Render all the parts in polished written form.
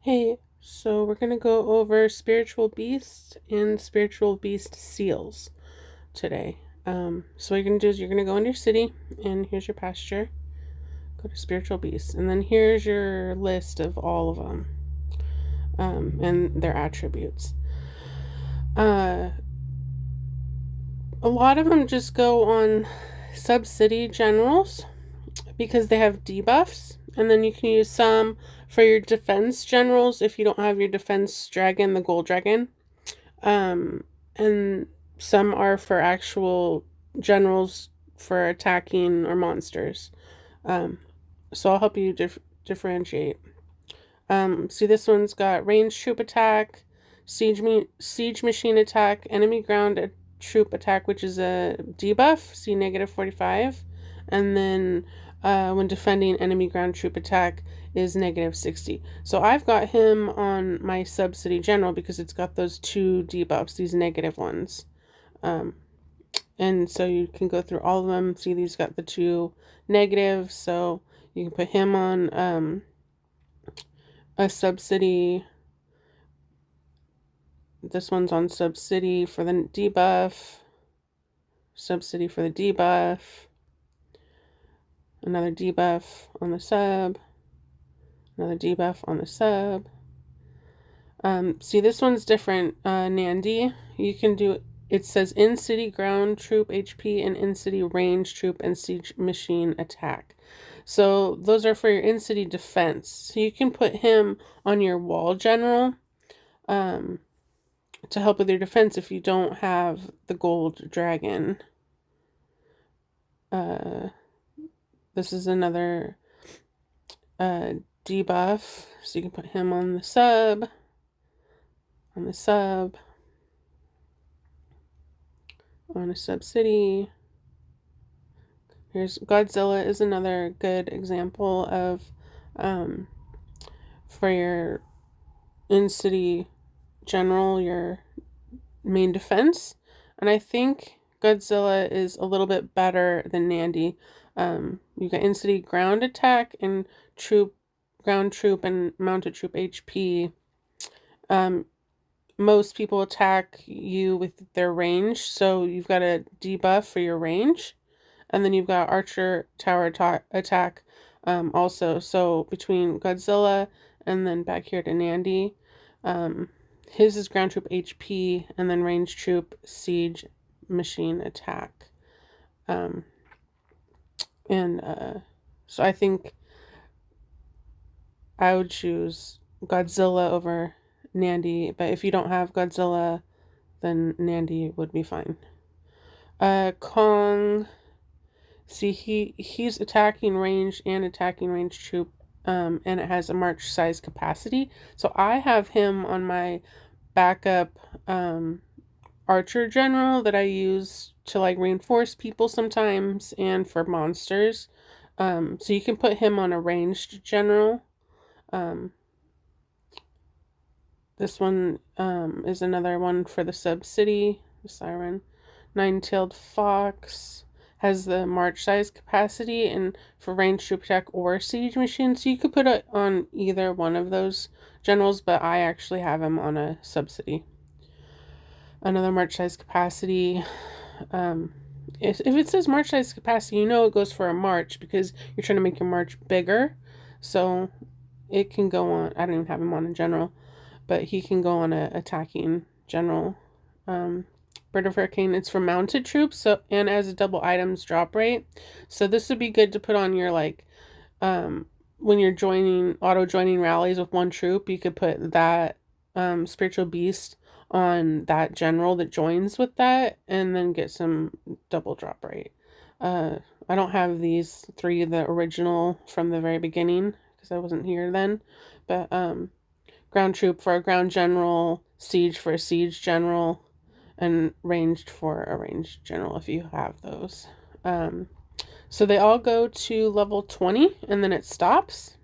Hey, so we're gonna go over spiritual beast and spiritual beast seals today. So what you're gonna do is you're gonna go into your city, and here's your pasture. Go to spiritual beasts, and then here's your list of all of them, and their attributes. Uh, a lot of them just go on sub-city generals because they have debuffs, and then you can use some for your defense generals if you don't have your defense dragon, the gold dragon. And some are for actual generals for attacking or monsters. Um, so I'll help you differentiate. See, this one's got ranged troop attack, siege machine attack, enemy ground troop attack, which is a debuff. See negative 45, and then when defending enemy ground troop attack is negative 60. So I've got him on my sub-city general because it's got those two debuffs, these negative ones. And so you can go through all of them. See, these got the two negatives, so you can put him on a sub-city. This one's on sub-city for the debuff. Sub-city for the debuff. Another debuff on the sub. Another debuff on the sub. See, this one's different. Nandi, you can do, it says in-city ground troop HP and in-city range troop and siege machine attack. So those are for your in-city defense. So you can put him on your wall general to help with your defense if you don't have the gold dragon. This is another debuff. So you can put him on the sub. On a sub-city. Here's Godzilla is another good example of for your in-city general, your main defense. And I think Godzilla is a little bit better than Nandi. You got in-city ground attack and ground troop and mounted troop HP. Most people attack you with their range, so you've got a debuff for your range. And then you've got archer tower attack also. So between Godzilla and then back here to Nandi, his is ground troop HP and then range troop siege machine attack. So I think I would choose Godzilla over Nandi, but if you don't have Godzilla, then Nandi would be fine. Kong, see, he's attacking range and attacking range troop, and it has a march size capacity. So I have him on my backup archer general that I use to like reinforce people sometimes and for monsters. So you can put him on a ranged general. This one is another one for the sub-city, the siren. Nine-tailed fox has the march size capacity and for range troop attack or siege machine. So you could put it on either one of those generals, but I actually have him on a sub-city. Another march size capacity. If it says march size capacity, you know it goes for a march because you're trying to make your march bigger. So it can go on, I don't even have him on a general, but he can go on a attacking general. Bird of Hurricane, it's for mounted troops, so and as a double items drop rate. So this would be good to put on your like when you're auto joining rallies with one troop, you could put that spiritual beast on that general that joins with that and then get some double drop rate. I don't have these three, the original from the very beginning because I wasn't here then, but ground troop for a ground general, siege for a siege general, and ranged for a ranged general if you have those. So they all go to level 20 and then it stops.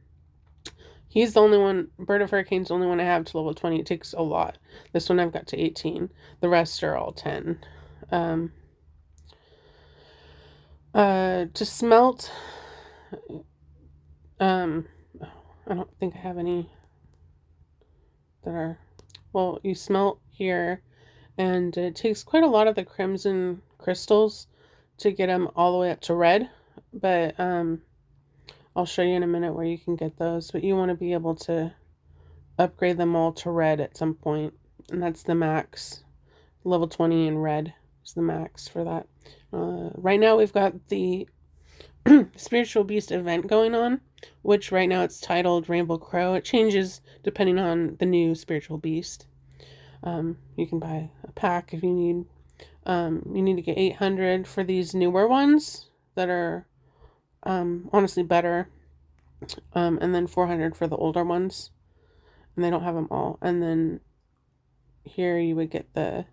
He's the only one, Bird of Hurricane's the only one I have to level 20. It takes a lot. This one I've got to 18. The rest are all 10. To smelt, I don't think I have any that are, well, you smelt here, and it takes quite a lot of the crimson crystals to get them all the way up to red, but I'll show you in a minute where you can get those, but you want to be able to upgrade them all to red at some point, and that's the max. Level 20 in red is the max for that. Right now we've got the Spiritual Beast event going on, which right now it's titled Rainbow Crow. It changes depending on the new Spiritual Beast. You can buy a pack if you need. You need to get 800 for these newer ones that are honestly better, and then 400 for the older ones, and they don't have them all. And then here you would get the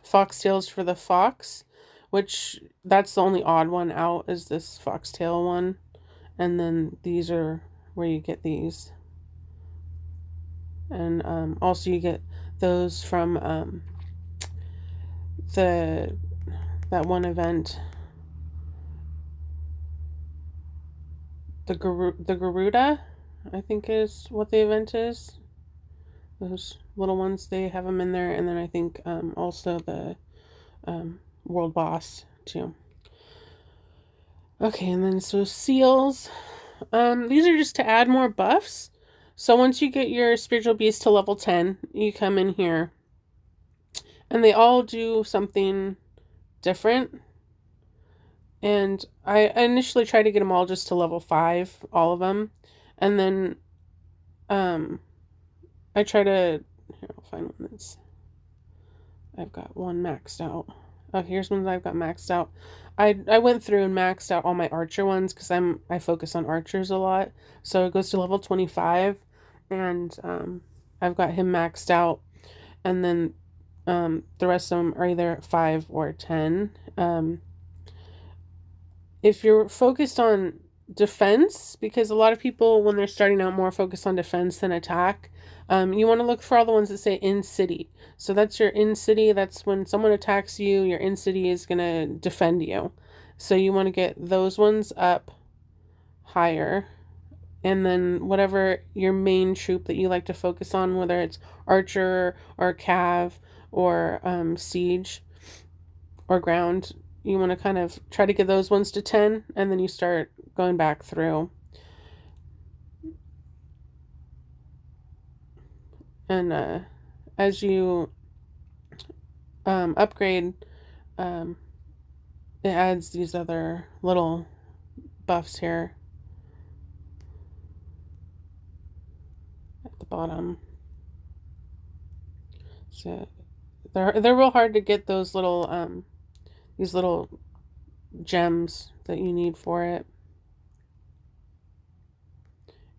foxtails for the fox, which that's the only odd one out, is this foxtail one. And then these are where you get these. And also you get those from that one event, the Garuda, I think is what the event is. Those little ones, they have them in there. And then I think also the world boss too. Okay, and then so seals. These are just to add more buffs. So once you get your spiritual beast to level 10, you come in here, and they all do something different. And I initially tried to get them all just to level 5, all of them. And then I try to, here, I'll find one that's, I've got one maxed out. Oh, here's one that I've got maxed out. I went through and maxed out all my archer ones because I focus on archers a lot. So it goes to level 25, and I've got him maxed out. And then the rest of them are either 5 or 10. If you're focused on defense, because a lot of people when they're starting out more focused on defense than attack, you want to look for all the ones that say in city. So that's your in city. That's when someone attacks you, your in city is going to defend you. So you want to get those ones up higher. And then whatever your main troop that you like to focus on, whether it's archer or cav or siege or ground, you want to kind of try to get those ones to 10, and then you start going back through. And as you upgrade, it adds these other little buffs here at the bottom. So they're real hard to get, those little these little gems that you need for it.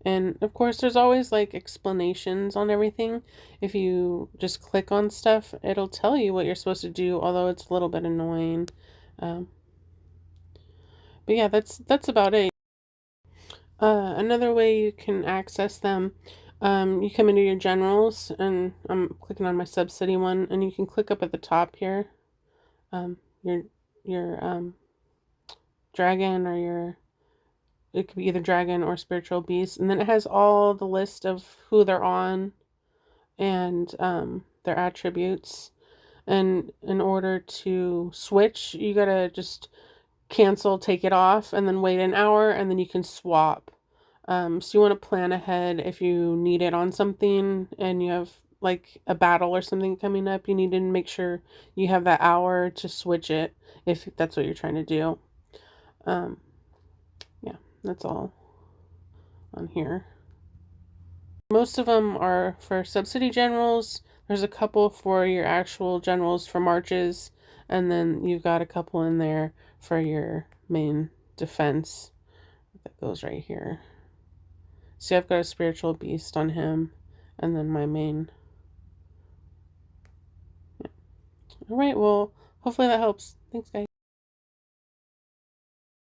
And of course there's always like explanations on everything. If you just click on stuff, it'll tell you what you're supposed to do, although it's a little bit annoying. But yeah, that's about it. Another way you can access them, you come into your generals, and I'm clicking on my sub-city one, and you can click up at the top here, your dragon, or it could be either dragon or spiritual beast, and then it has all the list of who they're on and their attributes. And in order to switch, you gotta just cancel, take it off, and then wait an hour, and then you can swap. So you want to plan ahead. If you need it on something and you have like a battle or something coming up, you need to make sure you have that hour to switch it if that's what you're trying to do. Yeah, that's all on here. Most of them are for subsidy generals. There's a couple for your actual generals for marches, and then you've got a couple in there for your main defense. That goes right here. See, I've got a spiritual beast on him, and then my main. Yeah. All right, well, hopefully that helps. Thanks, guys.